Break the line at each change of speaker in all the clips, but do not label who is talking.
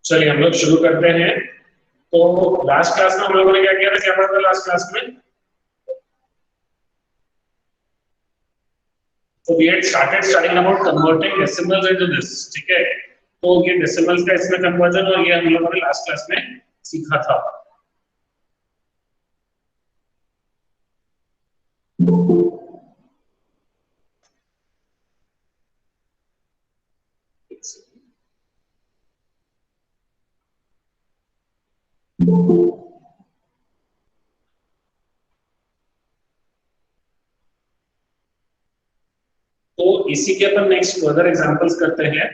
चलिए हम लोग शुरू करते हैं। तो लास्ट क्लास में हम लोगों ने क्या किया था, क्या पढ़ा था लास्ट क्लास में? तो we had started studying about converting decimals into this, ठीक है? तो ये डेसिमल्स का इसमें कन्वर्जन और ये हम लोगों ने लास्ट क्लास में सीखा था। तो इसी के अपन नेक्स्ट फर्दर एग्जांपल्स करते हैं।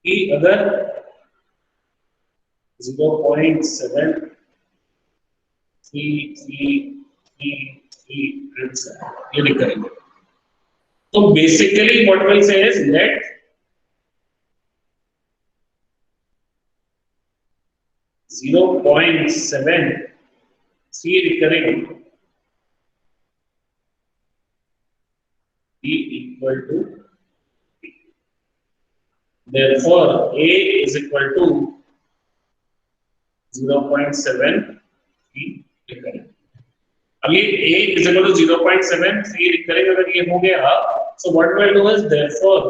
कि अगर 0.73333 ये लिख करेंगे। तो basically what will say is let (0.73 recurring be equal to B. Therefore, A is equal to 0.73 recurring. अब ये A is equal to 0.73 recurring अगर ये हो गया, so what we'll do is therefore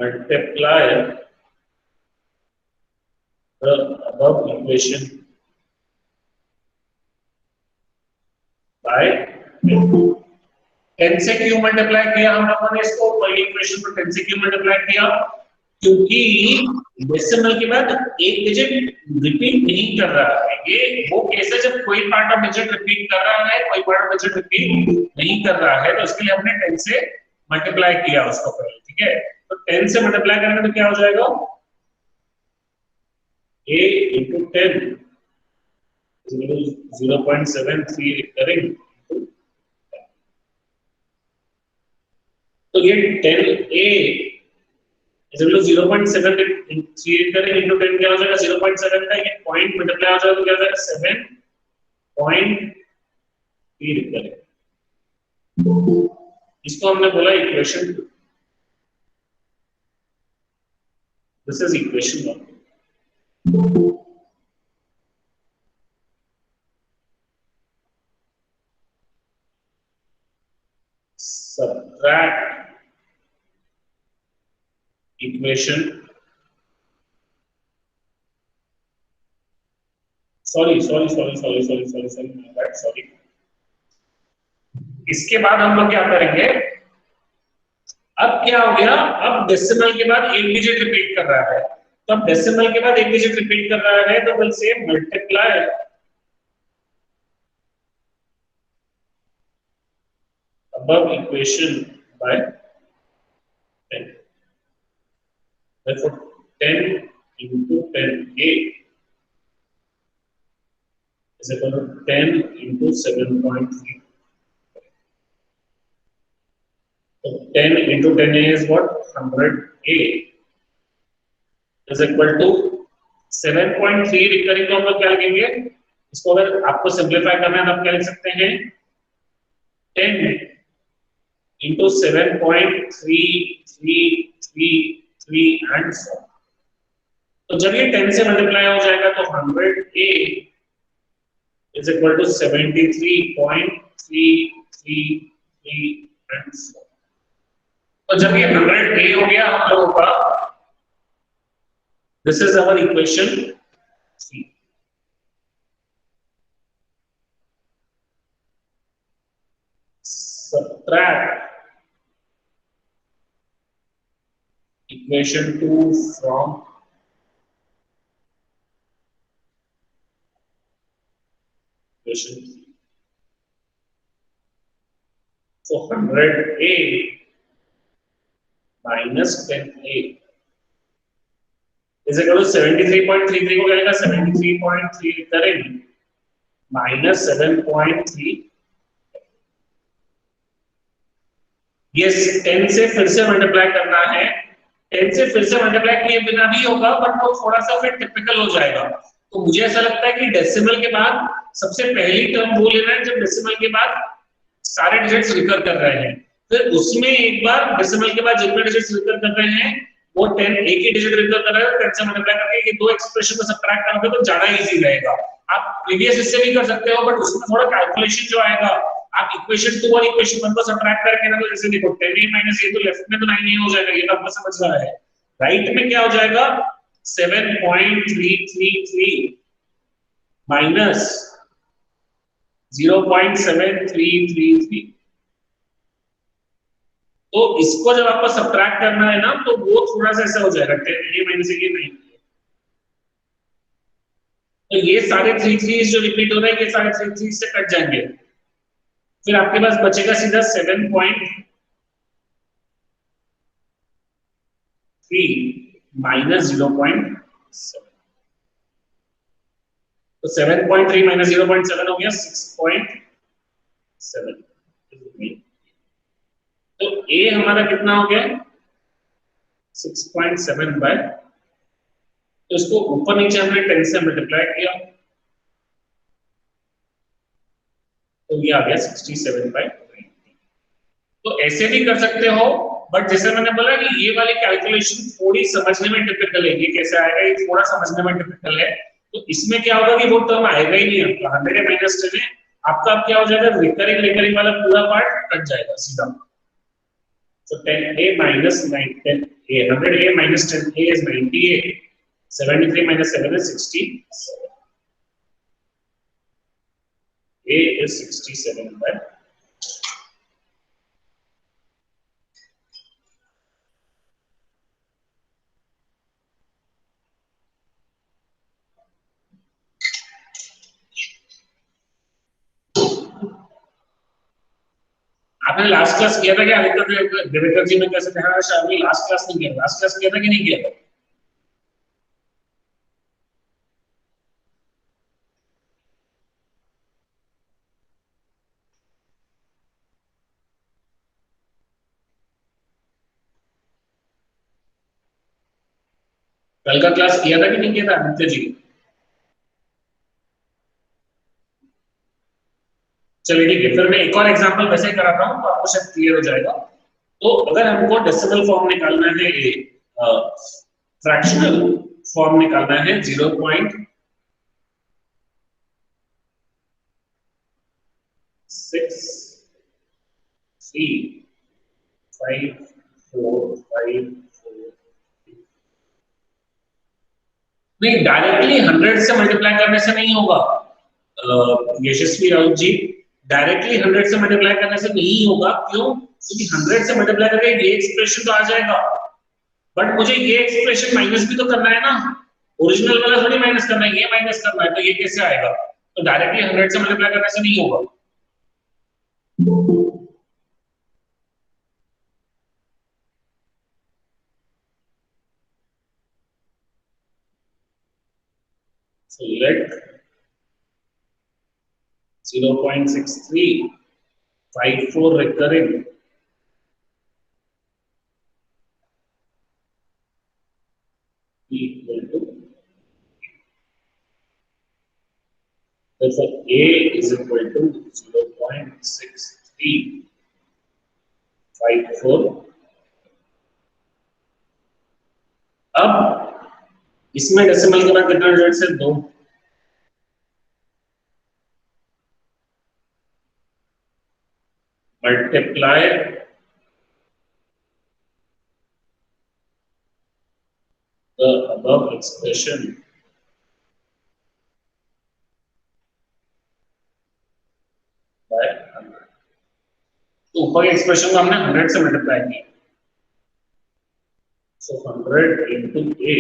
multiply the above equation by 10 से क्यों multiply किया हम लोगों ने इसको? पहली इक्वेशन को 10 से क्यों मल्टीप्लाई किया? क्योंकि डेसिमल के बाद एक डिजिट रिपीट नहीं कर रहा है। ये वो केस है जब कोई पार्ट ऑफ डिजिट रिपीट कर रहा है, कोई पार्ट ऑफ डिजिट रिपीट नहीं कर रहा है, तो इसके लिए हमने 10 से मल्टीप्लाई किया उसको पहले, ठीक है? तो 10 से मल्टीप्लाई करेंगे तो क्या हो जाएगा? A into 10 0.73 recurring। तो ये 10A is equal to 0.73 recurring into 10 क्या हो जाएगा? 0.7 का ये पॉइंट मल्टीप्लाई हो जाएगा तो क्या हो जाएगा? 7.3 recurring। इसको हमने बोला equation 2। This is equation 1। Subtract equation sorry इसके बाद हम लोग क्या करेंगे? अब क्या हो गया? अब डेसिमल के बाद एक डिजिट रिपीट कर रहा है, तो अब डेसिमल के बाद एक डिजिट रिपीट कर रहा है तो will say multiply above equation by 10. Therefore 10 into 10A is equal to 10 into 7.3. So 10 into 10A is what? 100A is equal to 7.3 recurring को हम लोग क्या लिखेंगे? इसको अगर आपको सिंपलीफाई करना है तो आप क्या लिख सकते हैं? 10 into 7.333 and so on। तो जब ये 10 से मल्टीप्लाई हो जाएगा तो 100A is equal to 73.333 and so on। तो जब ये 100A हो गया हम लोगों का, this is our equation 3। Subtract equation 2 from equation 3. So 100A minus 10A is equal to 73.33 को क्या लिखा? 73.3 करेंगे minus 7.3। ये 10 से फिर से मल्टीप्लाई करना है 10 से फिर से मल्टीप्लाई किए बिना भी होगा, बट वो थोड़ा सा फिर टिपिकल हो जाएगा। तो मुझे ऐसा लगता है कि डेसिमल के बाद सबसे पहली टर्म वो लेना है जब डेसिमल के बाद सारे डिजिट्स रिकर कर रहे हैं। फिर उसमें एक बार डेसिमल के बाद जितने डिजिट्स रिकर कर रहे हैं वो 10 एक ही डिजिट रिकर कर रहा है, 10 से मल्टीप्लाई करके ये दो एक्सप्रेशन को सबट्रैक्ट करोगे तो ज्यादा इजी रहेगा। आप प्रीवियस इससे भी कर सकते हो, बट उसमें थोड़ा कैलकुलेशन जो आएगा, आप इक्वेशन 2 और इक्वेशन 1 को सबट्रैक्ट करके ना, तो जैसे देखो 10 माइनस ये तो लेफ्ट में तो 9 ही हो जाएगा, ये तो आपको समझ रहा है। राइट में क्या हो जाएगा 7.333 माइनस 0.7333। तो इसको जब आपको सबट्रैक्ट करना है ना तो वो थोड़ा सा ऐसा हो जाएगा 10 a माइनस ये नहीं। तो ये सारे 3 जो रिपीट हो रहे हैं ये सारे 3 से कट जाएंगे। फिर आपके पास बचेगा सीधा 7.3 माइनस 0.7। तो 7.3 माइनस 0.7 हो गया 6.7। तो a हमारा कितना हो गया 6.7 बाय, तो इसको ऊपर नीचे हमने 10 से मल्टीप्लाई किया तो ये आ गया 67/20। तो ऐसे भी कर सकते हो, बट जैसे मैंने बोला कि ये वाली कैलकुलेशन थोड़ी समझने में टिपिकल है, ये कैसे आएगा ये थोड़ा समझने में टिपिकल है। तो इसमें क्या होगा कि वो टर्म आएगा ही नहीं आपका 100 माइनस 10 है, आपका क्या हो जाएगा रिकरिंग रिकरिंग वाला पूरा पार्ट कट जाएगा सीधा। So 10a minus 9 10a 100a minus 10a is 98, 73 minus 7 is 67, a is 67 by। आपने लास्ट क्लास किया था क्या आदित्य देवेकर जी ने कैसे देखा? शायद लास्ट क्लास नहीं किया, लास्ट क्लास किया था कि नहीं किया था? कल का क्लास किया था कि नहीं किया था आदित्य जी? चलिए ठीक है, फिर मैं एक और एग्जांपल वैसे ही कराता हूँ तो आपको शायद क्लियर हो जाएगा। तो अगर हमको डेसिमल फॉर्म निकालना है, फ्रैक्शनल फॉर्म निकालना है 0.63545 नहीं, डायरेक्टली 100 से मल्टीप्लाई करने से नहीं होगा यशस्वी राउत जी। डायरेक्टली 100 से मल्टीप्लाई करने से नहीं होगा, क्यों? क्योंकि 100 से मल्टीप्लाई करके ये एक्सप्रेशन तो आ जाएगा, बट मुझे ये एक्सप्रेशन माइनस भी तो करना है ना, ओरिजिनल वाला थोड़ी माइनस करना है, ये माइनस करना है, तो ये कैसे आएगा? तो डायरेक्टली 100 से मल्टीप्लाई करने से नहीं होगा। So let 0.6354 recurring equal to, therefore a is equal to 0.6354। अब इसमें डेसिमल के बाद कितना डिजिट्स है? 2। Multiply the above expression by 100। तो ऊपर के एक्सप्रेशन को हमने 100 से मल्टीप्लाई किया, so 100 into a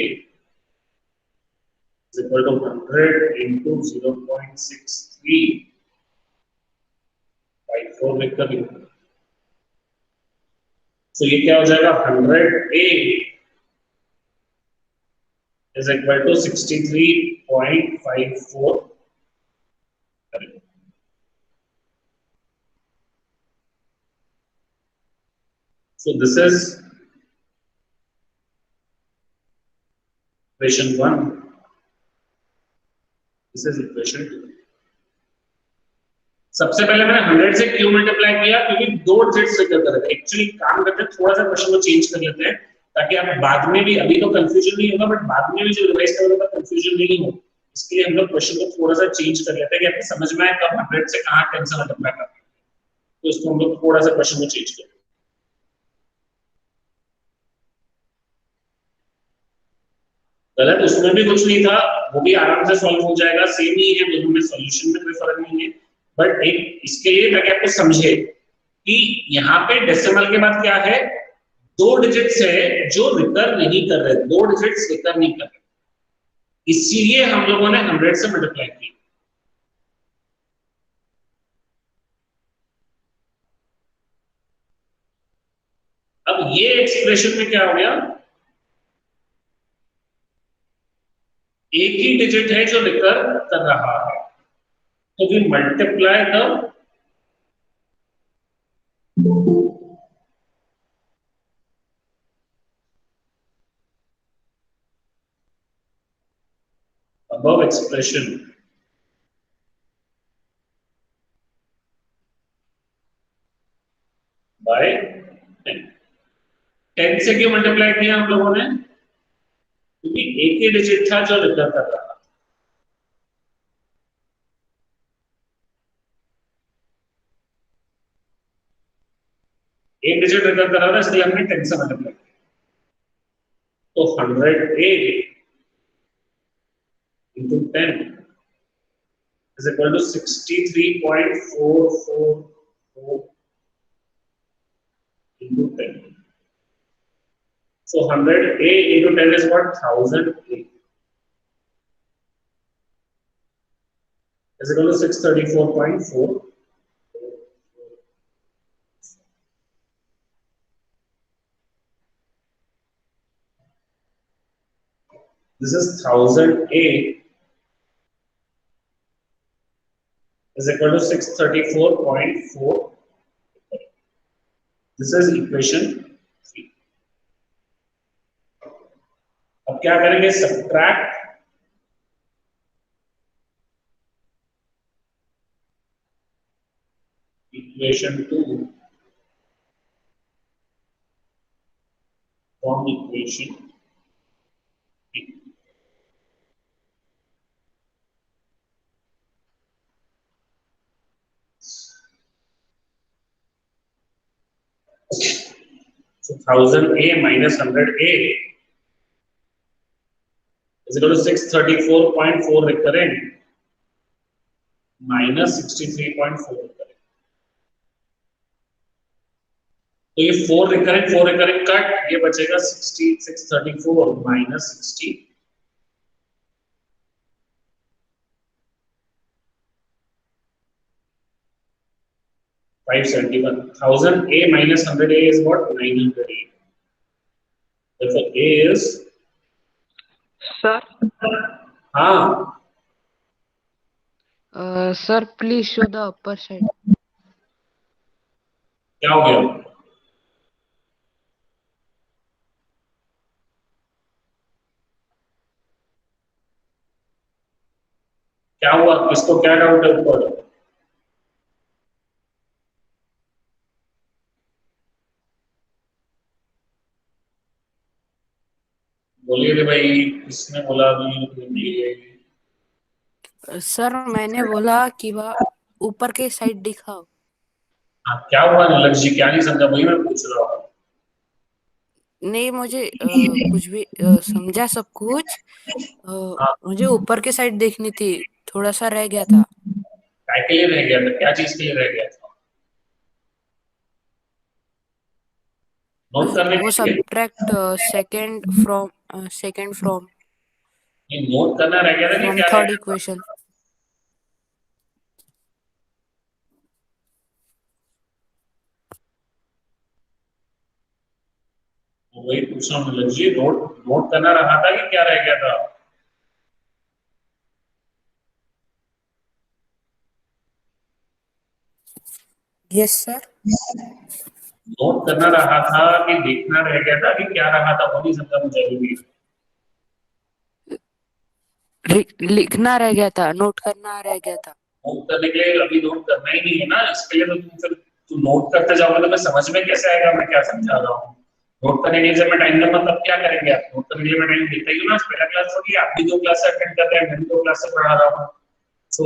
is equal to 100 into 0.6354 लिखकर लिखो। तो ये क्या हो जाएगा 100a is equal to 63.54। So this is equation 1, this is equation 2। सबसे पहले मैंने 100 से क्यों मल्टीप्लाई किया, क्योंकि दो डिजिट्स लेकर कर रहे थे। एक्चुअली काम करते हैं थोड़ा सा क्वेश्चन को चेंज कर लेते हैं ताकि आप बाद में भी, अभी तो कंफ्यूजन नहीं होगा बट बाद में भी जो रिवाइज करोगे कंफ्यूजन नहीं हो, इसके लिए हम लोग क्वेश्चन को थोड़ा सा चेंज कर लेते हैं कि आपको समझ में आए कब 100 से कहां 10 से मल्टीप्लाई करना है। तो इसको हम लोग थोड़ा सा क्वेश्चन को चेंज करें। गलत उसमें भी कुछ नहीं था, वो भी आराम से सॉल्व हो जाएगा, सेम ही है दोनों में, सॉल्यूशन में कोई फर्क नहीं है। बट एक इसके लिए ताकि आपको समझे कि यहाँ पे डेसिमल के बाद क्या है, दो डिजिट्स है जो रिकर नहीं कर रहे, दो डिजिट्स रिकर नहीं कर रहे, इसीलिए हम लोगों ने 100 से मल्टीप्लाई किया। अब ये एक्सप्रेशन में क्या हो गया, एक ही डिजिट है जो रिकर कर रहा है, तो we multiply the above expression by 10। 10 से क्यों मल्टीप्लाई किया हम लोगों ने, क्योंकि एक ही डिजिट था जो रिकर कर रहा था। एक डिजिट रिकर कर रहा था, इसलिए हमने 10 से मल्टीप्लाई किया। तो 100A into 10 is equal to 63.444 into 10. So 100A into 10 is what? 1000A is equal to 634.4. This is 1000A is equal to 634.4. This is equation 3. अब क्या करेंगे, subtract equation 2 from equation 3. So 1000A minus 100A is equal to 634.4 recurrent minus 63.4 recurrent. तो ये 4 recurrent cut, ये बचेगा 634 minus 60 571. 1000A minus 100A is what? 900A. Therefore A is
Sir,
हाँ
sir, please show the upper side.
क्या हो गया, क्या हुआ, किसको क्या डाउट है ऊपर, बोलिए रे भाई, किसने बोला अभी?
सर मैंने बोला कि वह ऊपर के साइड दिखाओ।
हाँ क्या हुआ नीलक जी, क्या नहीं समझा, वही मैं पूछ रहा हूँ।
नहीं मुझे कुछ भी समझा सब कुछ।
हाँ
मुझे ऊपर के साइड देखनी थी, थोड़ा सा रह गया था।
काय के लिए रह गया था, क्या चीज के लिए रह गया था, नोट करने
वो
के लिए,
सब्ट्रैक्ट सेकंड फ्रॉम
ये नोट करना रह गया था कि क्या रह
थर्ड
गया था?
इक्वेशन।
वही पूछ रहा हूँ नीलक जी, नोट नोट करना रहा था कि क्या रह गया था?
Yes sir.
नोट करना रहा था कि देखना रह गया था कि क्या रहा था, वो नहीं समझा मुझे अभी भी।
लिखना रह गया था, नोट करना रह गया था।
नोट करने के लिए अभी नोट करना ही नहीं है ना, इसके लिए तो तुम नोट करते जाओगे तो मैं समझ में कैसे आएगा मैं क्या समझा रहा हूँ। नोट करने के लिए जब मैं टाइम दूंगा तब क्या करेंगे आप? नोट करने के लिए मैं टाइम देता ही हूँ ना, पहला क्लास होगी, आप भी 2 क्लास अटेंड कर रहे हैं, मैं भी 2 क्लास से पढ़ा रहा हूँ। सो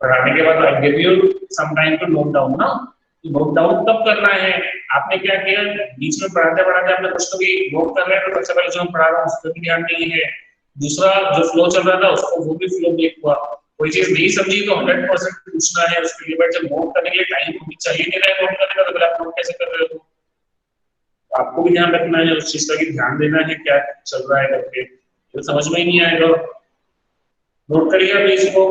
पढ़ाने के बाद I give you some time to note down ना, नोट डाउन तब करना है। आपने क्या किया, बीच में पढ़ाते पढ़ाते आपने कुछ तो भी नोट कर रहे हैं, तो सबसे पहले जो हम पढ़ा रहा हूँ उस पर भी ध्यान नहीं है, दूसरा जो फ्लो चल रहा था उसको वो भी फ्लो ब्रेक हुआ, कोई चीज नहीं समझी तो 100% पूछना है उसके लिए, बट जब नोट करने के लिए टाइम भी चाहिए नहीं रहा है नोट करने का, तो फिर आप नोट कैसे कर रहे हो? आपको भी ध्यान रखना है उस चीज का, भी ध्यान देना है क्या चल रहा है करके, तो समझ में ही नहीं आएगा। नोट करिए आप इसको।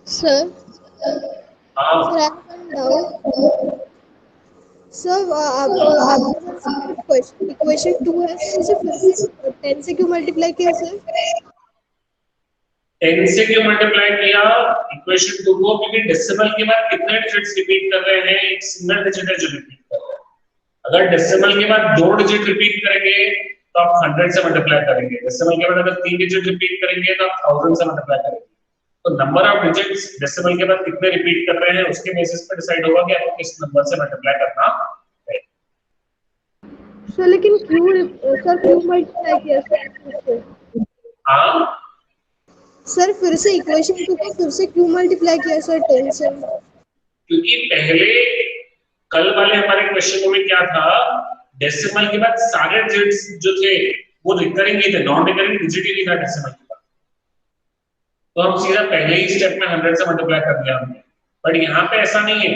Sir,
हाँ
sir, I have one doubt. Sir, आपने क्वेश्चन इक्वेशन 2 है सर, उसे फिर से 10 से क्यों मल्टीप्लाई किया सर?
10 से क्यों मल्टीप्लाई किया इक्वेशन 2 को? क्योंकि डेसिमल के बाद कितने डिजिट्स रिपीट कर रहे हैं, एक सिंगल डिजिट है जो रिपीट कर रहा है। अगर डेसिमल के बाद 2 डिजिट रिपीट करेंगे तो आप 100 से मल्टीप्लाई करेंगे, डेसिमल के बाद अगर 3 डिजिट रिपीट करेंगे तो आप 1000 से मल्टीप्लाई करेंगे। तो नंबर ऑफ डिजिट्स डेसिमल के बाद कितने रिपीट कर रहे हैं उसके बेसिस पर डिसाइड होगा कि आपको किस नंबर से मल्टीप्लाई करना है।
सर लेकिन क्यों मल्टीप्लाई किया सर?
हाँ
सर फिर से इक्वेशन 2 को फिर से क्यों मल्टीप्लाई किया सर 10 से?
क्योंकि पहले कल वाले हमारे क्वेश्चन में क्या था, डेसिमल के बाद सारे डिजिट्स जो थे वो रिकरिंग ही थे, नॉन रिकरिंग डिजिट ही नहीं था डेसिमल के बाद, तो हम सीधा पहले ही स्टेप में 100 से मल्टीप्लाई कर दिया हमने। बट यहाँ पे ऐसा नहीं है,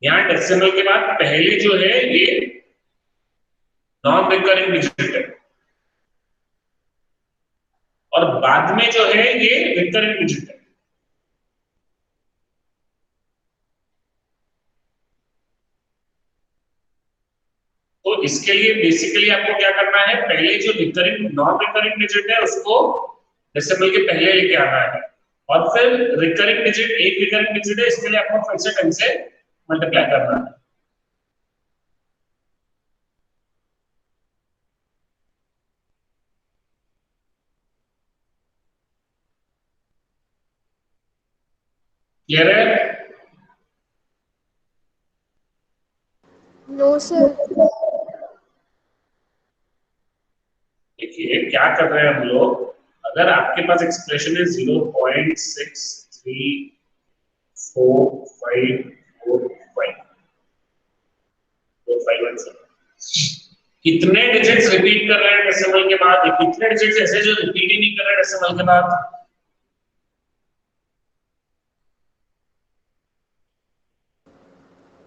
यहाँ डेसिमल के बाद पहले जो है ये नॉन रिकरिंग डिजिट है और बाद में जो है ये रिकरिंग डिजिट है। तो इसके लिए बेसिकली आपको क्या करना है, पहले जो रिकरिंग नॉन रिकरिंग डिजिट है उसको डेसिमल के पहले लेके आना है, और फिर रिकरिंग डिजिट, एक रिकरिंग डिजिट है इसके लिए आपको फिर से 10 से मल्टीप्लाई करना है। क्लियर है?
No sir.
देखिए क्या कर रहे हैं हम लोग, अगर आपके पास एक्सप्रेशन है 0.634545 कितने डिजिट्स रिपीट कर रहे हैं डेसिमल के बाद, कितने डिजिट्स ऐसे जो रिपीट ही नहीं कर रहे हैं डेसिमल के बाद?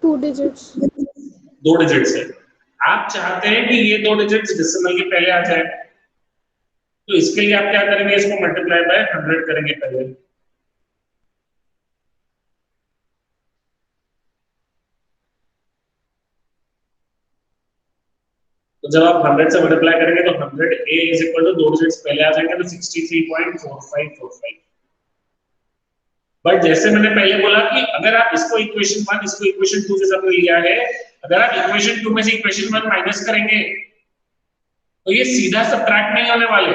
2 डिजिट्स।
2 डिजिट्स है। आप चाहते हैं कि ये 2 डिजिट्स डेसिमल के पहले आ जाए, तो इसके लिए आप क्या करेंगे, इसको मल्टीप्लाई बाय 100 करेंगे पहले। तो जब आप 100 से मल्टीप्लाई करेंगे तो 100a is equal to 2 digits पहले आ जाएंगे तो 63.4545। बट जैसे मैंने पहले बोला कि अगर आप इसको इक्वेशन 1 इसको इक्वेशन 2 से सब लिया है, अगर आप इक्वेशन 2 में से इक्वेशन 1 माइनस करेंगे तो ये सीधा सब्ट्रैक्ट नहीं होने वाले,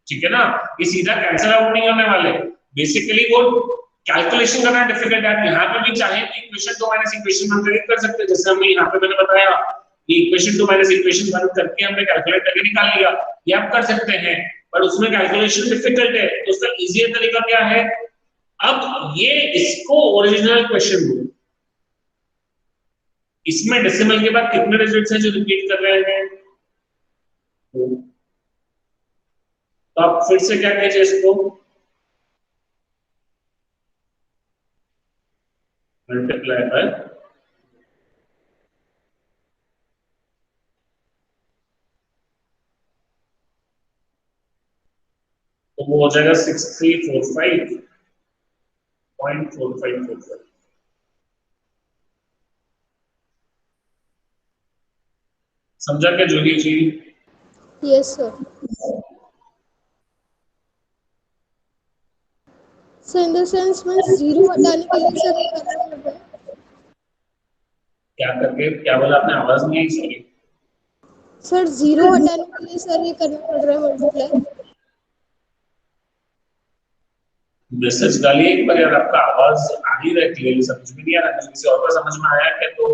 ठीक है ना, ये सीधा कैंसिल आउट नहीं होने वाले। बेसिकली वो कैलकुलेशन करना डिफिकल्ट है। आप यहाँ पे भी चाहे तो इक्वेशन 2 माइनस इक्वेशन 1 करके कर सकते हैं, जैसे हमने यहाँ पे मैंने बताया ये इक्वेशन 2 माइनस इक्वेशन 1 करके हमने कैलकुलेट करके निकाल लिया, ये आप कर सकते हैं, पर उसमें कैलकुलेशन डिफिकल्ट है, तो उसका इजीयर तरीका क्या है, अब ये इसको ओरिजिनल क्वेश्चन दो, इसमें डेसिमल के बाद कितने डिजिट्स हैं जो रिपीट कर रहे हैं, तो आप फिर से क्या कीजिए इसको मल्टीप्लाई बाय, तो वो हो जाएगा 6345.4545। समझा क्या Juhi ji?
Yes sir. Sir in the sense में जीरो हटाने के लिए सर ये करना पड़ रहा है।
क्या करके, क्या बोला आपने? आवाज नहीं आई, सॉरी।
सर जीरो हटाने के लिए सर ये करना पड़ रहा है मल्टीप्लाई।
मैसेज डालिए एक बार यार, आपका आवाज आ नहीं रहा क्लियरली, समझ में नहीं आ रहा। किसी और को समझ में आया क्या? तो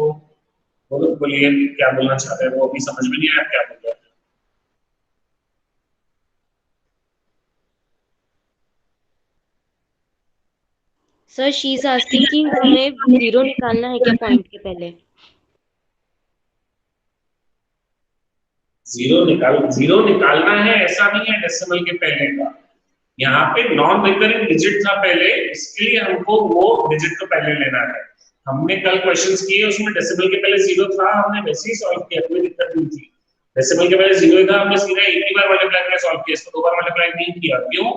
बोलो, बोलिए क्या बोलना चाहते हैं। वो अभी समझ में नहीं आया क्या बोल रहे हैं।
सर शी इज आस्किंग कि हमें जीरो निकालना है क्या पॉइंट के पहले?
जीरो निकालना है ऐसा नहीं है डेसिमल के पहले का। यहाँ पे नॉन रिकरिंग डिजिट था पहले, इसके लिए हमको वो डिजिट को पहले लेना है। हमने कल क्वेश्चंस किए, उसमें डेसिमल के पहले जीरो था, हमने वैसे ही सॉल्व किया, कोई दिक्कत नहीं थी। डेसिमल के पहले जीरो ही था, हमने सीधा एक ही बार मल्टीप्लाई करके सॉल्व किया, इसको 2 बार मल्टीप्लाई नहीं किया। क्यों?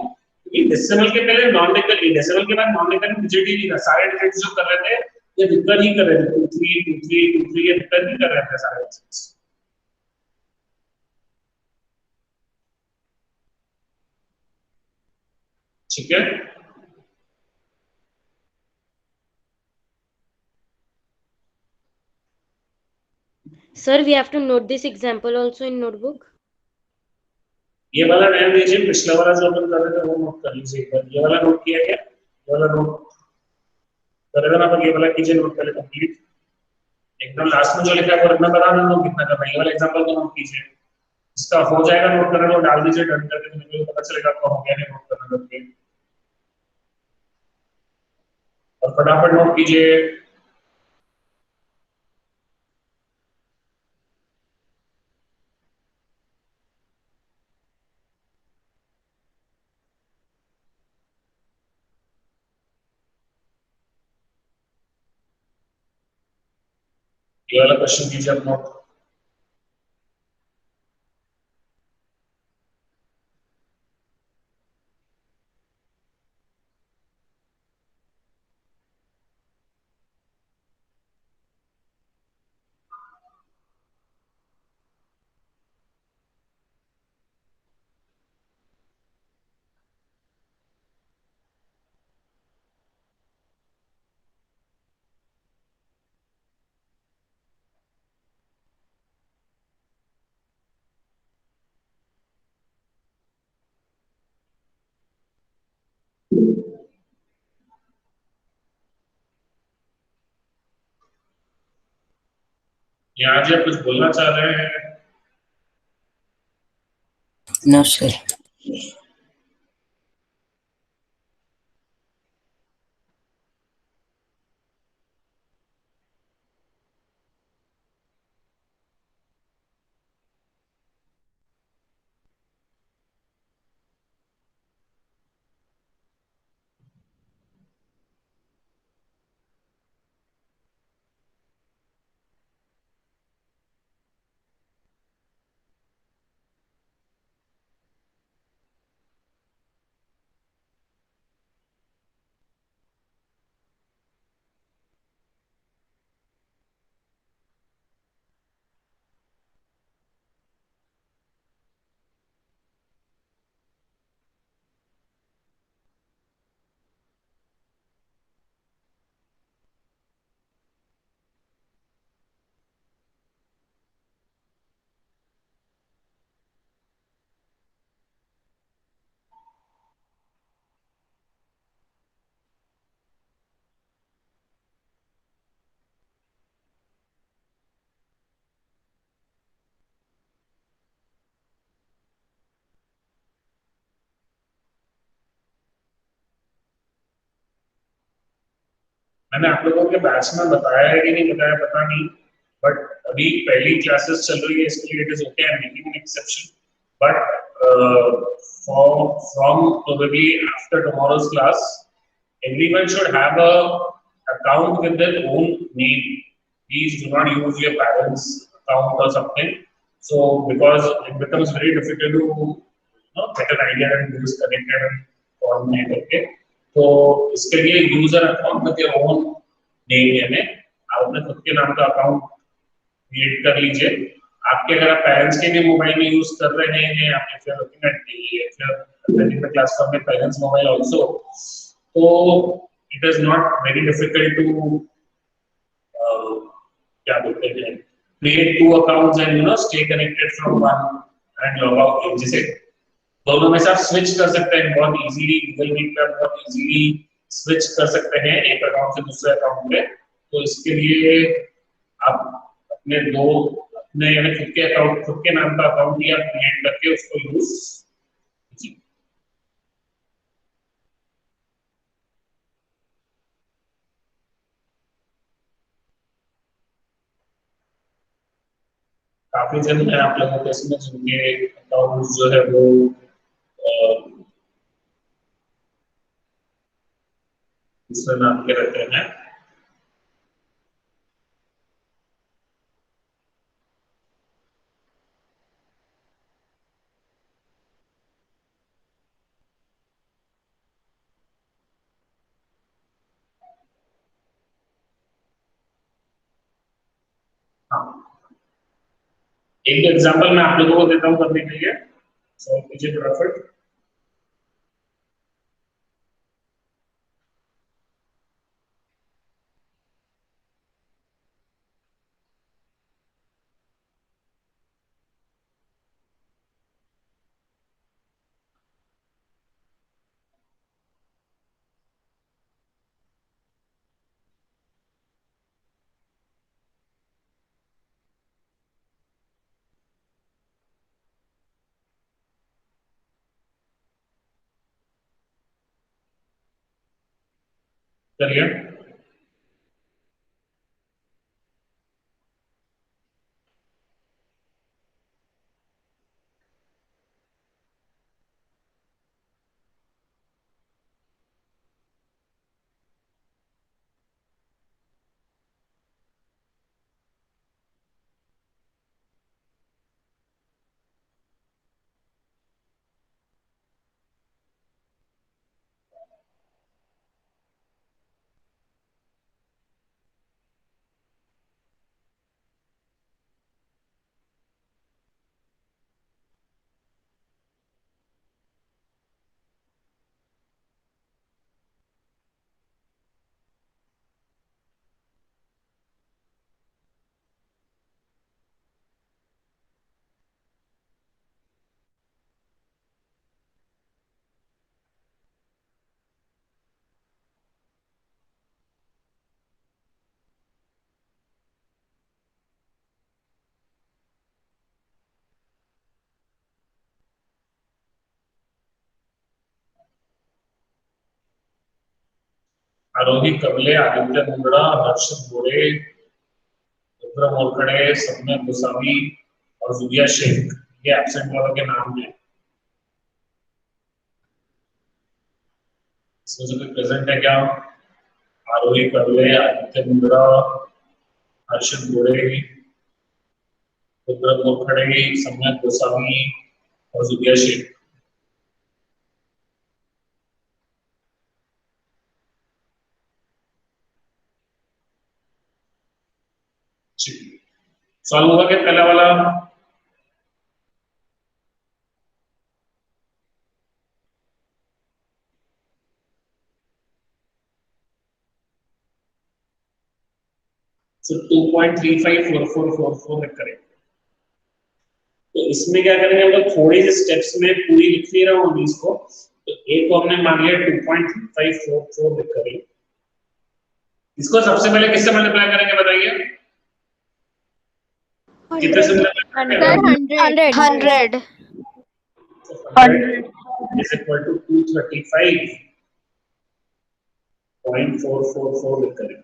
क्योंकि डेसिमल के पहले नॉन रिकरिंग, डेसिमल के बाद नॉन रिकरिंग डिजिट ही नहीं था। सारे डिजिट्स जो कर रहे थे ये रिकर ही कर रहे थे, 2 3 2 3 2 3, ये रिकर ही कर रहे थे सारे डिजिट्स। ठीक है?
Sir, we have to note this example also in notebook.
ये वाला रहने दीजिए, पिछला वाला जो अपन कर रहे थे वो नोट कर लीजिए एक बार। ये वाला नोट किया क्या? ये वाला नोट करेगा ना? पर ये वाला कीजिए नोट पहले कंप्लीट। एकदम लास्ट में जो लिखा है वो रखना, बता देना कितना करना है। ये वाला एग्जांपल को नोट कीजिए। इसका हो जाएगा नोट करना, तो डाल दीजिए डन करके, तो मुझे पता चलेगा आपका हो गया नहीं नोट करना करके। और फटाफट नोट कीजिए। ये वाला क्वेश्चन कीजिए आप नोट। यहाँ जी आप कुछ बोलना चाह रहे हैं?
No, sir.
मैंने आप लोगों के बैच में बताया है कि नहीं बताया पता नहीं, बट अभी पहली क्लासेस चल रही है, इसके लिए it is okay, I am making an exception. But from probably after tomorrow's class, everyone should have a account with their own name. Please do not use your parents' account or something. So because it becomes very difficult to get an idea and who is connected and coordinate. Okay. तो इसके लिए user account with your own name, यानी आप अपने खुद के नाम का अकाउंट क्रिएट कर लीजिए। आपके अगर आप पेरेंट्स के भी मोबाइल में यूज कर रहे हैं, आप if you are looking at the class from the parents mobile also, तो it is not very difficult to क्या बोलते हैं, create two accounts and stay connected from one and log out. जैसे दोनों में से आप स्विच कर सकते हैं बहुत इजीली, गूगल मीट पे आप बहुत इजीली स्विच कर सकते हैं एक अकाउंट से दूसरे अकाउंट पे। तो इसके लिए आप अपने यानी खुद के अकाउंट, खुद के नाम का अकाउंट ही आप क्रिएट करके उसको यूज कीजिए। काफी जन है आप लोगों के इसमें जिनके अकाउंट जो है वो दूसरे नाम के रहते हैं। हाँ, एक एग्जांपल मैं आप लोगों को देता हूँ करने के लिए, सॉल्व कीजिए फटाफट। करिए। आरोही कबले, आदित्य मुंद्रा, हर्षद गोरे, रुद्र मोरखड़े, सम्यक गोसावी और जुबिया शेख, ये एब्सेंट वालों के नाम हैं। इसमें से कोई प्रेजेंट है क्या? आरोही कबले, आदित्य मुंद्रा, हर्षद गोरे, रुद्र मोरखड़े, सम्यक गोसावी और जुबिया शेख। सॉल्व होगा क्या पहला वाला? तो 2.354444 लिख करेंगे। तो इसमें क्या करेंगे हम लोग, थोड़ी सी स्टेप्स में पूरी लिख नहीं रहा हूँ इसको, तो एक को हमने मान लिया 2.3544 लिख करेंगे। इसको सबसे पहले किससे मल्टीप्लाई करेंगे बताइए? कितने से मल्टीप्लाई करेंगे?
100
is equal to 235.444 लिख करेंगे।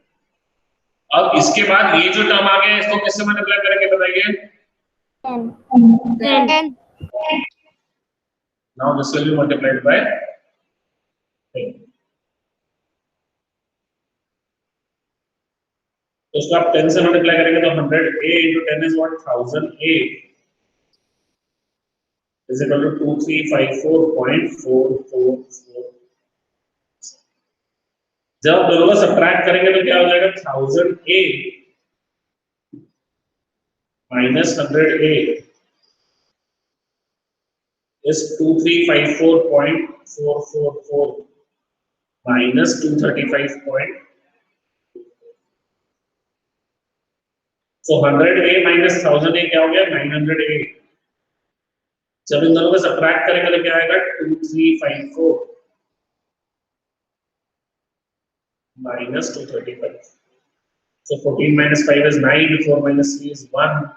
अब इसके बाद ये जो टर्म आ गया इसको किससे मल्टीप्लाई करेंगे बताइए?
10
Now this will be multiplied by 10. तो उसको आप 10 से मल्टीप्लाई करेंगे तो 100a into 10 is what? 1000a is equal to 2354.444। जब दोनों को सब्ट्रैक्ट करेंगे तो क्या हो जाएगा? 1000a minus 100A is 2354.444 minus 235. So 100A minus 1000A क्या हो गया 900A। जब इन दोनों को सबट्रैक्ट करेंगे तो क्या आएगा 2354 minus 235. So 14 minus 5 is 9, 4 minus 3 is 1,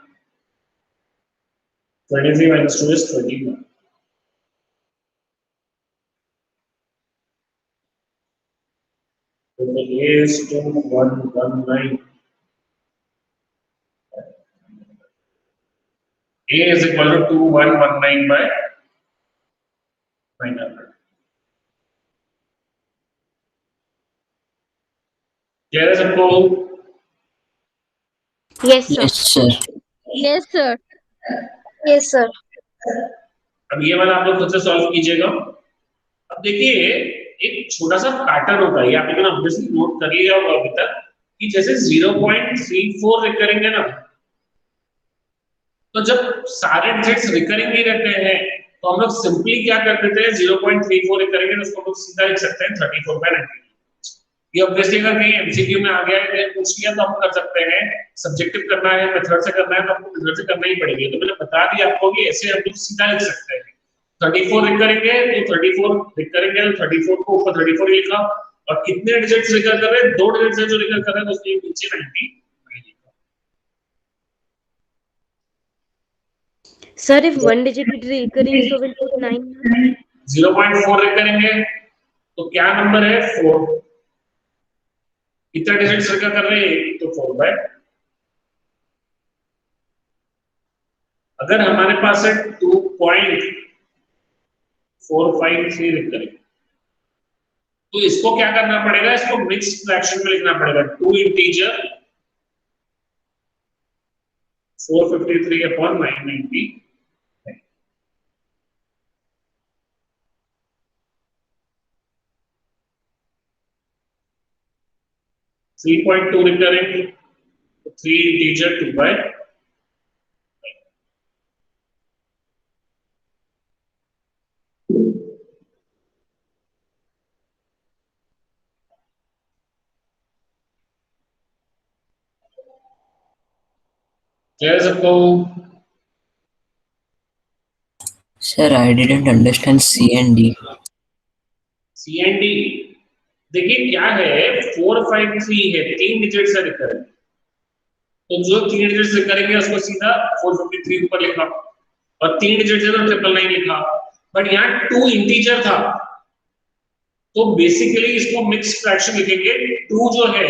23 minus 2 is 21. So the A is 2119. A is equal to 2119 by 900. Clear है सबको?
Yes, sir.
Yes, sir.
Yes, sir.
Yes, sir.
अब ये वाला आप लोग खुद से सॉल्व कीजिएगा। अब देखिए एक छोटा सा पैटर्न होता है, आप लोगों ने ऑब्वियसली नोट कर लिया होगा अभी तक कि जैसे 0.34 रिकरिंग है ना, तो जब सारे डिजिट्स रिकरिंग ही रहते हैं तो हम लोग सिंपली क्या कर देते हैं 0.34 रिकरिंग है उसको हम लोग सीधा लिख सकते हैं 34/90। ये ऑब्वियसली अगर कहीं एमसीक्यू में आ गया है पूछ लिया तो हम कर सकते हैं, सब्जेक्टिव करना है मेथड से करना है तो आपको मेथड से करना ही पड़ेगा। तो मैंने बता दिया आपको कि ऐसे हम लोग सीधा लिख सकते हैं 34 लिख करेंगे तो 34 लिख करेंगे तो 34 को ऊपर 34 लिखा और कितने डिजिट्स रिकर कर रहे हैं, 2 डिजिट्स है जो रिकर कर रहे हैं उसके नीचे 90 लिखा।
Sir, if one digit is recurring, so we'll put 9.
0.4 recur करेंगे तो क्या नंबर है 4, कितना डिजिट्स रिकर कर रहे हैं तो 4/। अगर हमारे पास है 2.453 रिकरिंग तो इसको क्या करना पड़ेगा, इसको मिक्स्ड फ्रैक्शन में लिखना पड़ेगा 2 इंटीजर 453/990 3.2 रिकरिंग 3 इंटीजर 2/। Clear सबको?
Sir, I didn't understand C and D.
C and D देखिए क्या है 453 है 3 डिजिट से रिकरिंग, तो जो 3 डिजिट से करेंगे उसको सीधा 453 ऊपर लिखा और 3 डिजिट से तो 999 लिखा, बट यहाँ 2 इंटीजर था तो बेसिकली इसको मिक्स फ्रैक्शन लिखेंगे। 2 जो है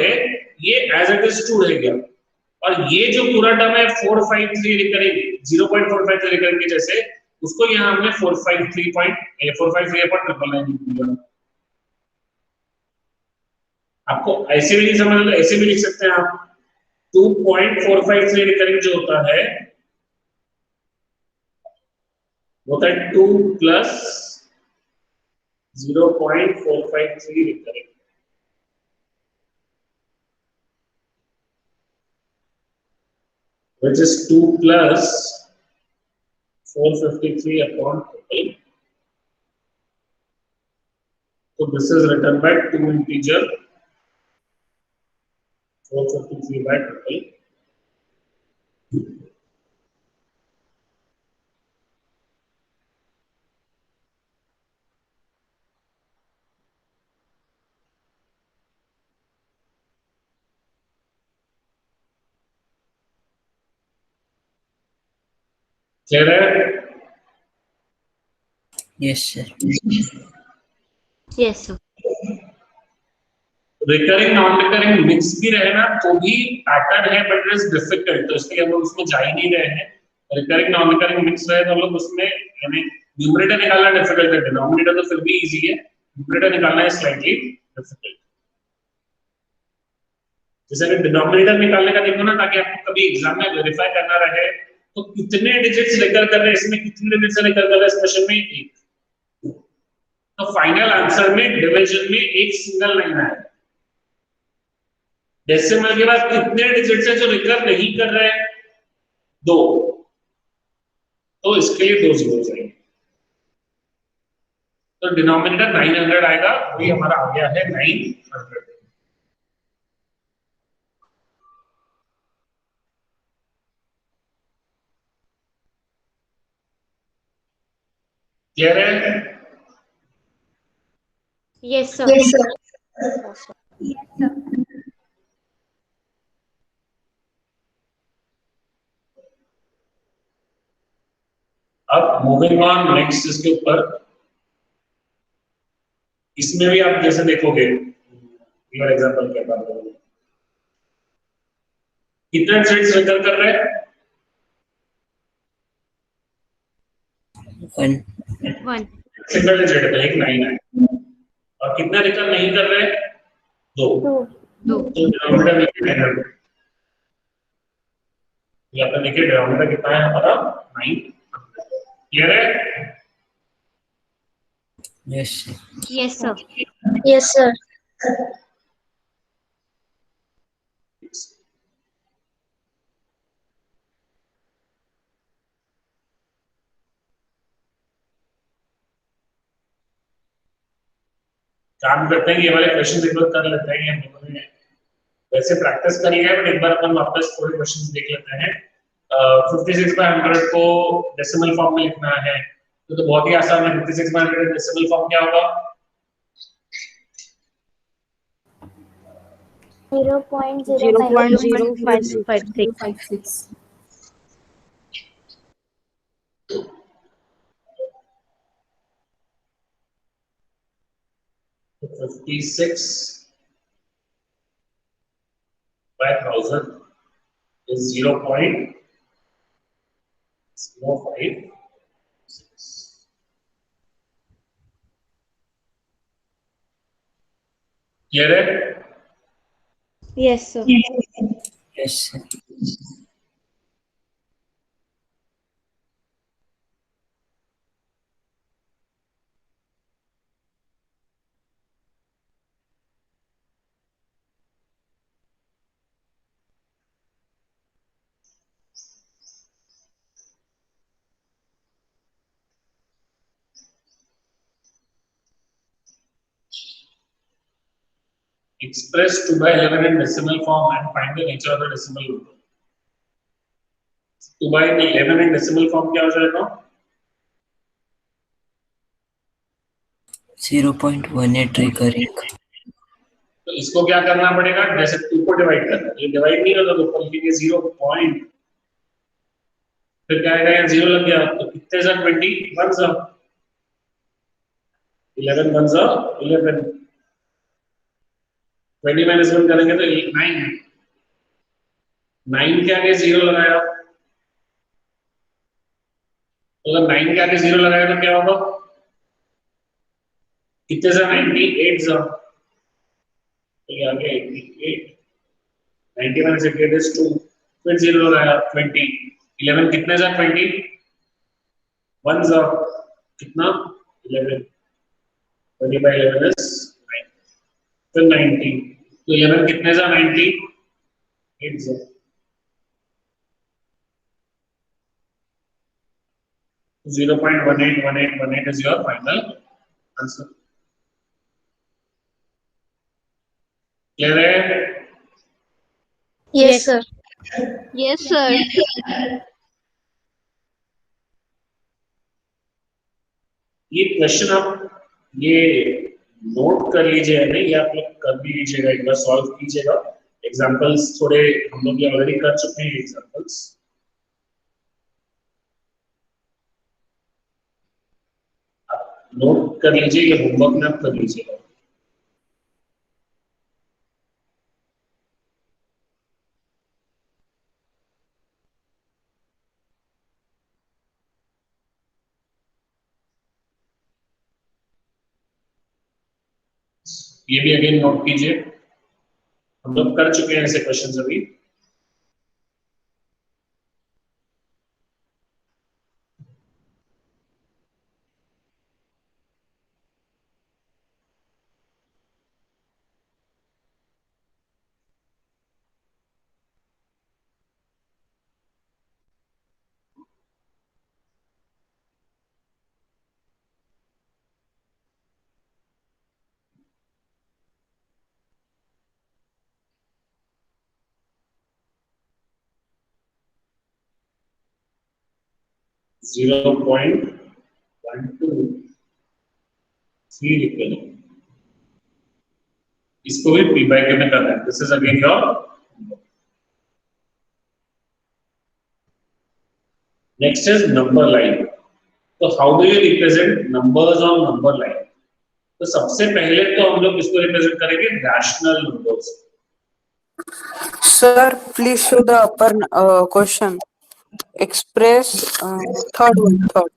ये एज इट इज 2 रहेगा और ये जो पूरा टर्म है 453 रिकरिंग 0.453 रिकरिंग के जैसे उसको यहाँ हमने 453.999 लिख दिया। आपको ऐसे भी नहीं समझ तो ऐसे भी लिख सकते हैं आप 2.453 रिकरिंग जो होता है वो होता है 2 plus 0.453 recurring, which is 2 plus 453/12. So this is written by 2 integer 453/12. Clear है?
Yes, sir.
Yes, sir.
Recurring non recurring mix भी रहे ना तो भी पैटर्न है बट इट इज डिफिकल्ट, तो इसलिए हम लोग उसमें जा ही नहीं रहे हैं। रिकरिंग नॉन रिकरिंग मिक्स रहे तो हम लोग उसमें यानी न्यूमरेटर निकालना डिफिकल्ट है, डिनोमिनेटर तो फिर भी इजी है, न्यूमरेटर निकालना है स्लाइटली डिफिकल्ट। जैसे कि डिनोमिनेटर निकालने का देखो ना, ताकि आपको कभी एग्जाम में वेरीफाई करना रहे तो कितने डिजिट्स रिकर कर रहे हैं, इसमें कितने डिजिट्स रिकर कर रहे हैं इस क्वेश्चन में 1, तो फाइनल आंसर में डिवीजन में एक सिंगल लाइन आएगा। डेसिमल के बाद कितने डिजिट्स हैं जो रिकर नहीं कर रहे हैं, 2, तो इसके लिए 2 जीरो जाएंगे, तो डिनोमिनेटर 900 आएगा, वही हमारा आ गया है 900। क्लियर है?
Yes, sir.
Yes, sir.
अब मूविंग ऑन नेक्स्ट इसके ऊपर, इसमें भी आप जैसे देखोगे, योर एग्जांपल क्या बात करोगे, कितने सेट्स रिकल कर रहे हैं?
1.
1.
सिंगल डिजिट पे एक 9 है, और कितना रिकल नहीं कर रहे हैं? 2,
2.
तो डिनोमिनेटर लिखिए 900, यहाँ पे देखिए डिनोमिनेटर कितना है हमारा 9। क्लियर है?
Yes.
Yes, sir.
Yes, sir.
काम करते हैं, ये वाले क्वेश्चन एक बार कर लेते हैं, हम लोगों ने वैसे प्रैक्टिस करी है, बट एक बार अपन वापस थोड़े क्वेश्चंस देख लेते हैं। 56/100 को डेसिमल फॉर्म में लिखना है, तो बहुत ही आसान है। 56/100 डेसिमल फॉर्म क्या होगा?
0.0556.
56/1000 is 0.056. क्लियर है?
Yes, sir.
Yes, sir.
Express 2/11 in decimal form and find the nature of the decimal number. 2/11 in decimal form क्या हो जाएगा?
0.18 recurring.
तो इसको क्या करना पड़ेगा? जैसे 2 को डिवाइड करना है, ये डिवाइड नहीं होगा तो ऊपर लिखेंगे 0 पॉइंट, फिर क्या आएगा? यहाँ 0 लग गया, तो कितने जा 20 1 जा 11 1 जा 11, 20 माइनस 1 करेंगे तो 9 है, 9 के आगे 0 लगाया, तो अगर 9 के आगे 0 लगाया तो क्या होगा? कितने जा 98 जा, तो ये आ गया 88, 90 माइनस 88 इज 2, फिर 0 लगाया 20, 11 कितने जा 20 1 जा कितना 11, 20/11 is 9, फिर 90, तो 11 कितने जा 90 8 जा, 0.181818 is your final answer. Clear है?
Yes, sir.
Yes, sir.
ये क्वेश्चन आप ये नोट कर लीजिए, नहीं ये आप लोग कर भी लीजिएगा, एक बार सॉल्व कीजिएगा। एग्जांपल्स थोड़े हम लोग ये ऑलरेडी कर चुके हैं एग्जांपल्स, आप नोट कर लीजिए, ये होमवर्क में आप कर लीजिएगा। ये भी अगेन नोट कीजिए, हम लोग कर चुके हैं ऐसे क्वेश्चंस अभी। 0.123 लिख लेना, इसको भी p by q में करना है. This is again your next is number line. तो how do you represent numbers on number line? तो सबसे पहले तो हम लोग इसको रिप्रेजेंट करेंगे rational numbers.
Sir, please show the upper question. Express third one. Third.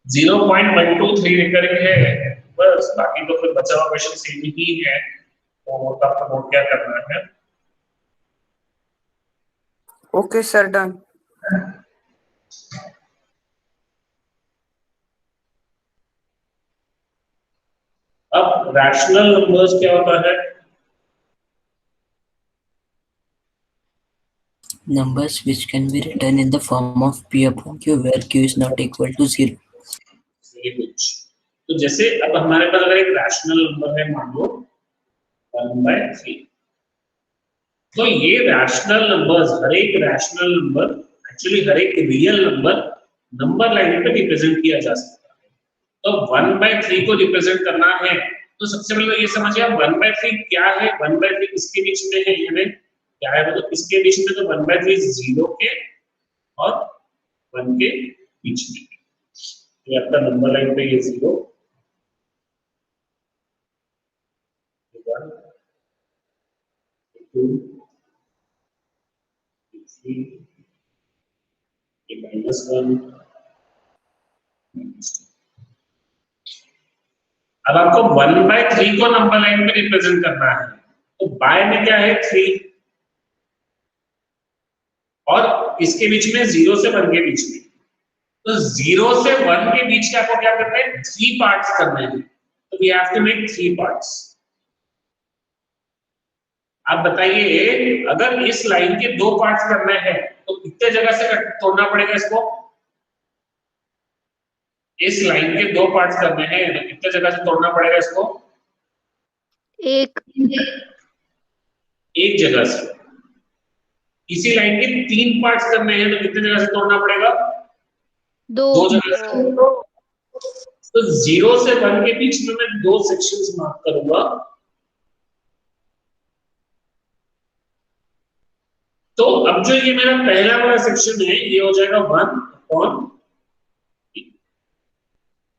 Zero point one two three करेंगे बस, बाकी तो फिर बचा हुआ क्वेश्चन सेम ही है, तो तब नोट क्या करना है.
Okay, sir, done.
अब रैशनल नंबर्स क्या होता है?
Numbers which can be written in the form of p upon q where q is not equal to 0.
Very good. तो जैसे अब हमारे पास अगर एक रैशनल नंबर है, मान लो 1/3, तो ये रैशनल नंबर्स, हर एक रैशनल नंबर, एक्चुअली हर एक रियल नंबर नंबर लाइन पे रिप्रेजेंट किया जा सकता है. तो 1/3 को रिप्रेजेंट करना है तो सबसे पहले ये समझिए आप 1/3 क्या है, 1/3 किसके बीच में है, ये क्या है, मतलब किसके बीच में? तो 1/3 0 के और 1 के बीच में. ये आपका नंबर लाइन पे ये 0, 1, 2, 3, -1, -2. अब आपको 1/3 को नंबर लाइन पे रिप्रेजेंट करना है, तो बाय में क्या है 3, और इसके बीच में 0 से 1 के बीच में. तो 0 से 1 के बीच का आपको क्या करना है? 3 पार्ट्स करने हैं. तो we have to make 3 parts. आप बताइए अगर इस लाइन के 2 पार्ट्स करने हैं तो कितने जगह से तोड़ना पड़ेगा इसको? इस लाइन के 2 पार्ट्स करने हैं तो कितने जगह से तोड़ना पड़ेगा इसको?
एक
जगह से. इसी लाइन के 3 पार्ट्स करने हैं तो कितने जगह से तोड़ना पड़ेगा? 2 जगह से. तो 0 से 1 के बीच में मैं 2 सेक्शंस मार्क करूंगा. तो अब जो ये मेरा पहला वाला सेक्शन है ये हो जाएगा 1/3,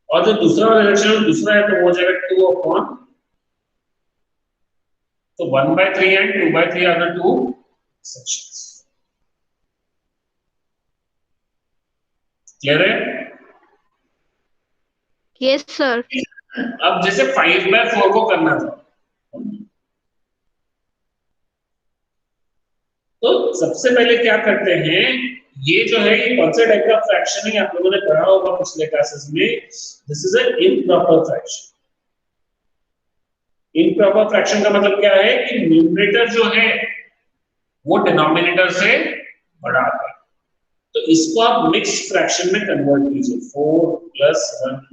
और जो दूसरा वाला सेक्शन दूसरा है तो वो हो जाएगा 2/3. तो 1/3 and 2/3 are the 2 sections. Clear है?
Yes sir.
अब जैसे 5/4 को करना था, तो सबसे पहले क्या करते हैं, ये जो है ये कौन सा टाइप का फ्रैक्शन है आप लोगों ने पढ़ा होगा पिछले क्लासेस में. This is a improper fraction. Improper fraction का मतलब क्या है कि न्यूमरेटर जो है वो डिनोमिनेटर से बड़ा है. तो इसको आप मिक्स्ड फ्रैक्शन में कन्वर्ट कीजिए. 4 +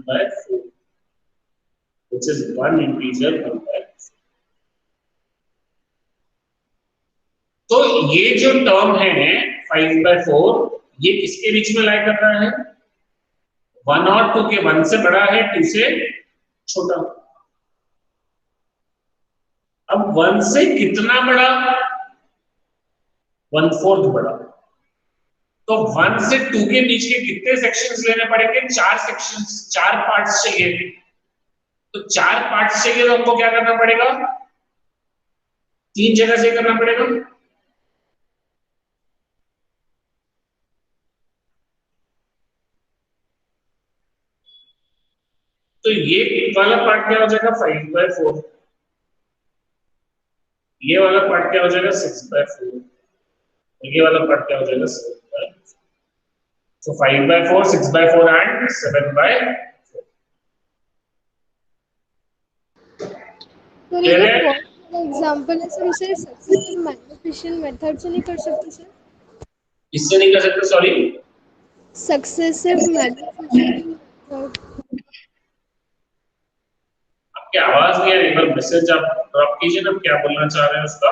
1/4 which is 1 integer 1/4. तो ये जो टर्म है 5/4 ये किसके बीच में लाई कर रहा है? 1 और 2 के. 1 से बड़ा है, 2 से छोटा. अब 1 से कितना बड़ा? 1/4 बड़ा. तो 1 से 2 के बीच के कितने सेक्शंस लेने पड़ेंगे? 4 सेक्शंस, 4 पार्ट्स चाहिए. तो 4 पार्ट्स चाहिए तो हमको क्या करना पड़ेगा? 3 जगह से करना पड़ेगा. तो ये वाला पार्ट क्या हो जाएगा? 5/4. ये वाला पार्ट क्या हो जाएगा? 6/4. ये वाला पार्ट क्या हो जाएगा? 7/4. So 5/4, 6/4 and 7/4.
तो ये जो फर्स्ट एग्जांपल है सर, इसे सक्सेसिव मल्टीप्लिकेशन मेथड से नहीं कर सकते सर?
इससे नहीं कर सकते? Sorry,
successive multiplication method.
आपकी आवाज नहीं आ रही, एक बार मैसेज आप ड्रॉप कीजिए ना, क्या बोलना चाह रहे हैं उसका।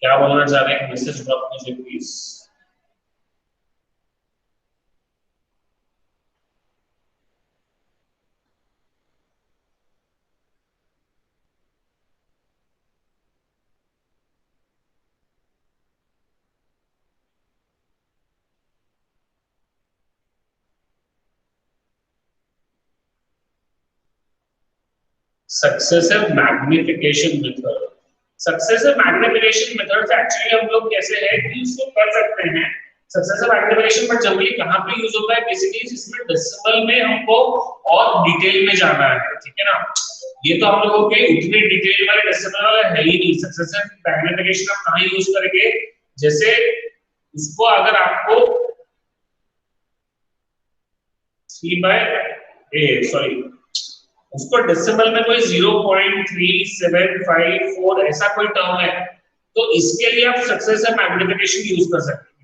क्या बोलना चाह रहे हैं, मैसेज ड्रॉप कीजिए please. Successive magnification method, successive magnification method actually हम लोग कैसे है कि उसको कर सकते हैं सक्सेसिव मैग्निफिकेशन, बट जनरली कहाँ पे यूज होता है, बेसिकली जिसमें डेसिमल में हमको और डिटेल में जाना है, ठीक है ना। ये तो हम लोगों के उतने डिटेल वाले डेसिमल वाला है ही नहीं। सक्सेसिव मैग्निफिकेशन हम कहाँ यूज करेंगे, जैसे उसको अगर आपको 3/, उसको डेसिमल में कोई 0.3754 ऐसा कोई टर्म है, तो इसके लिए आप सक्सेसिव मैग्निफिकेशन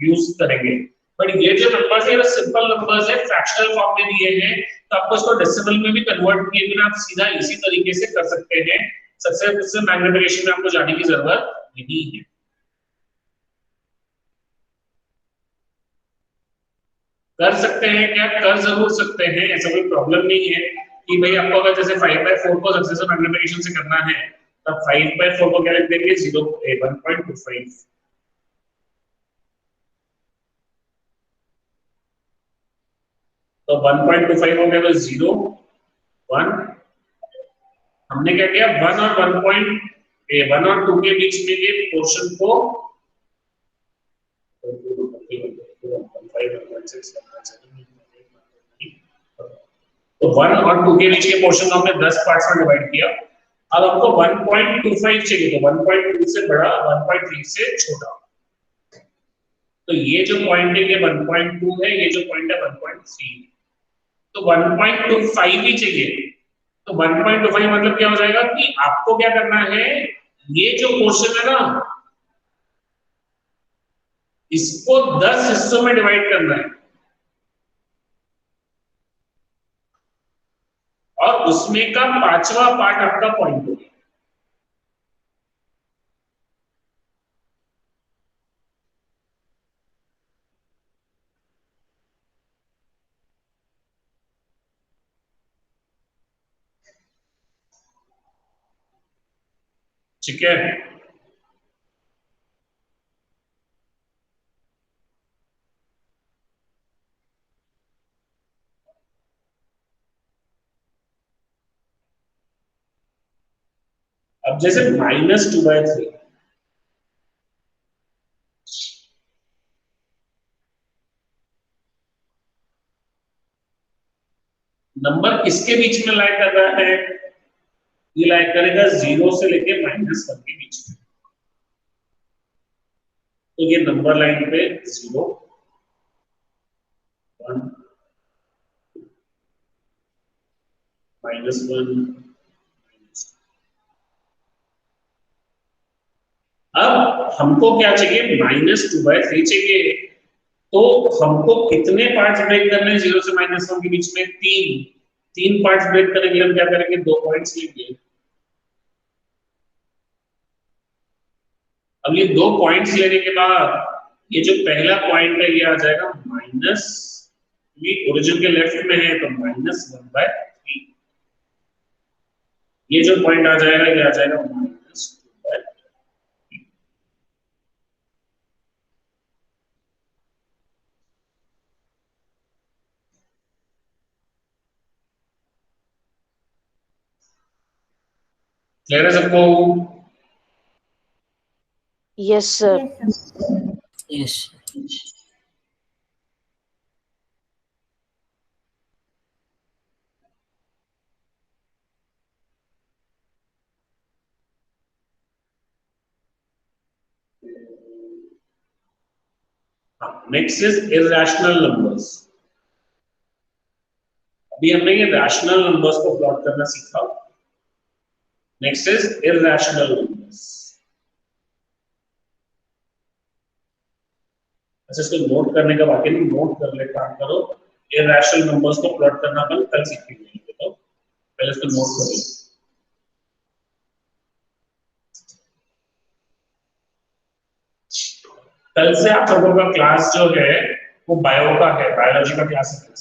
यूज करेंगे। बट ये जो नंबर्स है, सिंपल नंबर्स है, फ्रैक्शनल फॉर्म में दिए हैं, तो आपको इसको डेसिमल में भी कन्वर्ट किए बिना आप सीधा इसी तरीके से कर सकते हैं। सक्सेसिव मैग्निफिकेशन में आपको जाने की जरूरत नहीं है। कर सकते हैं क्या, कर जरूर सकते हैं, ऐसा कोई प्रॉब्लम नहीं है कि भाई आपको अगर जैसे 5/4 को सक्सेसिव मैग्निफिकेशन से करना है, तब 5/4 को क्या लिख देंगे, 1.25। तो 1.25 हो गया, तो 0 1, हमने क्या किया, 1 और 2 के बीच में ये पोर्शन को तो 1 और 2 के बीच के पोर्शन को हमने 10 पार्ट्स में डिवाइड किया। अब हमको 1.25 चाहिए, तो 1.2 से बड़ा, 1.3 से छोटा। तो ये जो पॉइंट है ये 1.2 है, ये जो पॉइंट है 1.3, तो 1.25 ही चाहिए। तो 1.25 मतलब क्या हो जाएगा कि आपको क्या करना है, ये जो पोर्शन है ना, इसको 10 हिस्सों में डिवाइड करना है, और उसमें का 5वां पार्ट आपका पॉइंट होगा। ठीक है, अब जैसे -2/3, नंबर किसके बीच में लाई कर रहा है, ये लाई करेगा 0 से लेके -1 के बीच में। तो ये नंबर लाइन पे 0 1 -1। अब हमको क्या चाहिए, -2/3 चाहिए। तो हमको कितने पार्ट्स ब्रेक करने हैं 0 से -1 के बीच में, 3 पार्ट्स ब्रेक करने के लिए हम क्या करेंगे, 2 पॉइंट्स लेंगे। अब ये 2 पॉइंट्स लेने के बाद ये जो पहला पॉइंट है ये आ जाएगा माइनस, ये ओरिजिन के लेफ्ट में है तो -1/3। ये जो पॉइंट आ जाएगा ये आ जाएगा -2/3। क्लियर है सबको?
Yes sir.
Yes.
Next is irrational numbers. अभी हमने ये रैशनल नंबर्स को प्लॉट करना सीखा। Next is irrational numbers. अच्छा, इसको नोट करने का बाकी नहीं, नोट कर ले, काम करो। इरैशनल नंबर्स को प्लॉट करना अपन कल सीखेंगे, तो पहले इसको नोट कर लो। कल से आप लोगों का क्लास जो है वो बायो का है, बायोलॉजी का क्लास है।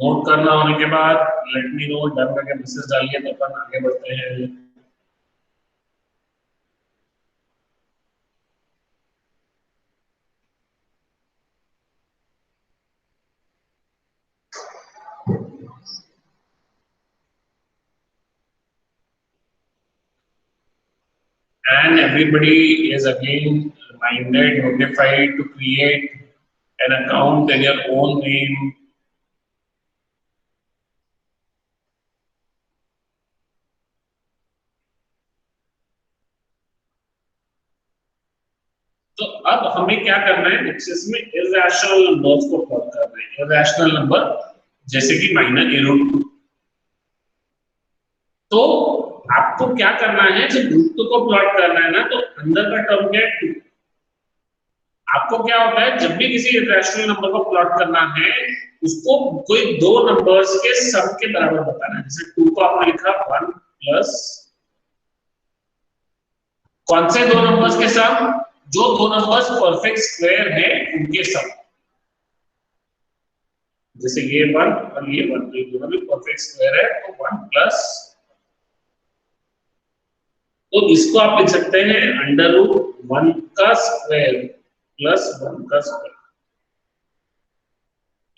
नोट करना होने के बाद लेट मी नो, डन करके मैसेज डालिए, तो अपन आगे बढ़ते हैं। And everybody is again reminded, notified to create an account in your own name. तो अब हमें क्या करना है, इसमें इरैशनल नंबर्स को प्लॉट करना है। इरैशनल नंबर जैसे कि माइनर ए रूट 2। तो आपको क्या करना है, जब रूट 2 को प्लॉट करना है ना, तो अंदर का टर्म क्या है, 2। आपको क्या होता है, जब भी किसी इरैशनल नंबर को प्लॉट करना है, उसको कोई दो नंबर्स के सम के बराबर बताना है। जैसे 2 को आपने लिखा 1 प्लस कौन से दो नंबर्स के सम, जो दो नंबर्स परफेक्ट स्क्वायर है उनके सम। जैसे ये 1 और ये 1, ये दोनों भी परफेक्ट स्क्वायर है, तो 1 प्लस, तो इसको आप लिख सकते हैं अंडर रूट 1 का स्क्वायर प्लस 1 का स्क्वायर।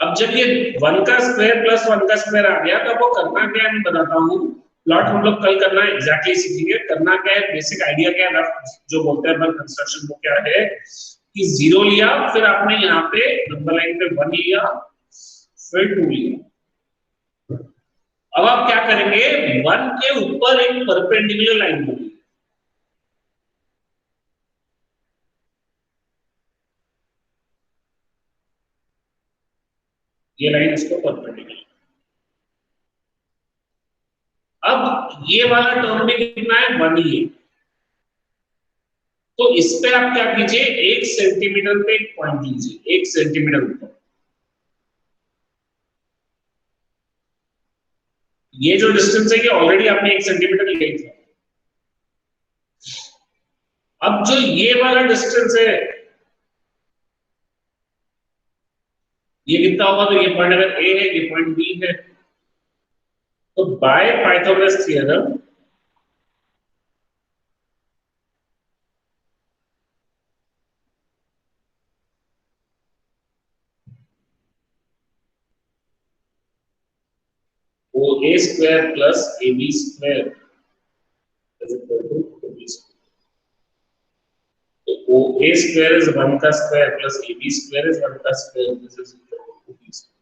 अब जब ये 1 का स्क्वायर प्लस 1 का स्क्वायर आ गया, तो वो करना क्या है मैं बताता हूँ। प्लॉट हम लोग कल करना है, एग्जैक्टली सीखेंगे। करना क्या है, बेसिक आइडिया क्या है, जो बोलते हैं कंस्ट्रक्शन, वो क्या है कि 0 लिया, फिर आपने यहाँ पे नंबर लाइन पे 1 लिया, फिर 2 लिया। अब आप क्या करेंगे, 1 के ऊपर एक परपेंडिकुलर लाइन बनाइए। ये लाइन इसको परपेंडिकुलर। अब ये वाला टर्म भी कितना है, 1 ही है। तो इस पे आप क्या कीजिए, 1 सेंटीमीटर पे एक पॉइंट लीजिए, 1 सेंटीमीटर ऊपर। ये जो डिस्टेंस है ये ऑलरेडी आपने 1 सेंटीमीटर लिया था। अब जो ये वाला डिस्टेंस है ये कितना होगा? तो ये पॉइंट अगर ए है, ये पॉइंट बी है, तो by Pythagoras theorem O A square plus A B square is equal to B square. तो ओ ए स्क्वायर इज 1 का square plus A B square is 1 का square, this is equal to B square.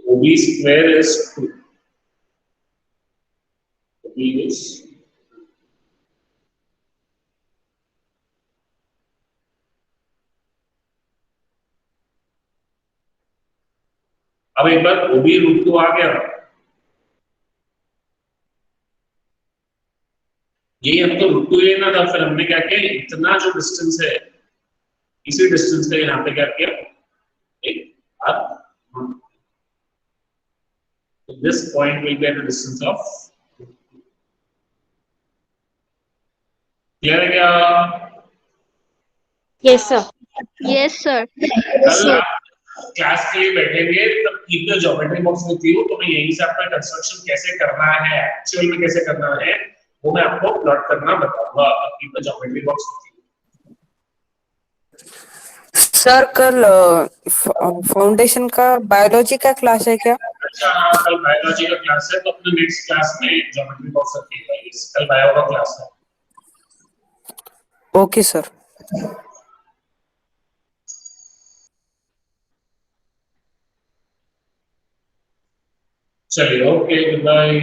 O B square is 2, B is अब एक बार O B √2 आ गया, यही हमको √2 लेना था। फिर हमने क्या किया, इतना जो डिस्टेंस है इसी डिस्टेंस का यहाँ पे क्या किया, एक अब this point will be at the distance of, clear है क्या?
Yes sir.
Yes, sir.
कल आप क्लास के लिए बैठेंगे तब keep the geometry box with you, तो मैं यहीं से आपका कंस्ट्रक्शन कैसे करना है, एक्चुअल में कैसे करना है वो मैं आपको प्लॉट करना बताऊंगा। Keep the geometry box with you.
Sir कल फाउंडेशन का बायोलॉजी का क्लास है क्या?
अच्छा हाँ, कल बायोलॉजी का क्लास है, तो अपने नेक्स्ट क्लास में ज्योमेट्री बॉक्स रखिएगा। कल बायो का क्लास है।
Okay sir.
चलिए, okay, good bye.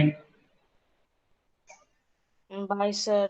Bye sir.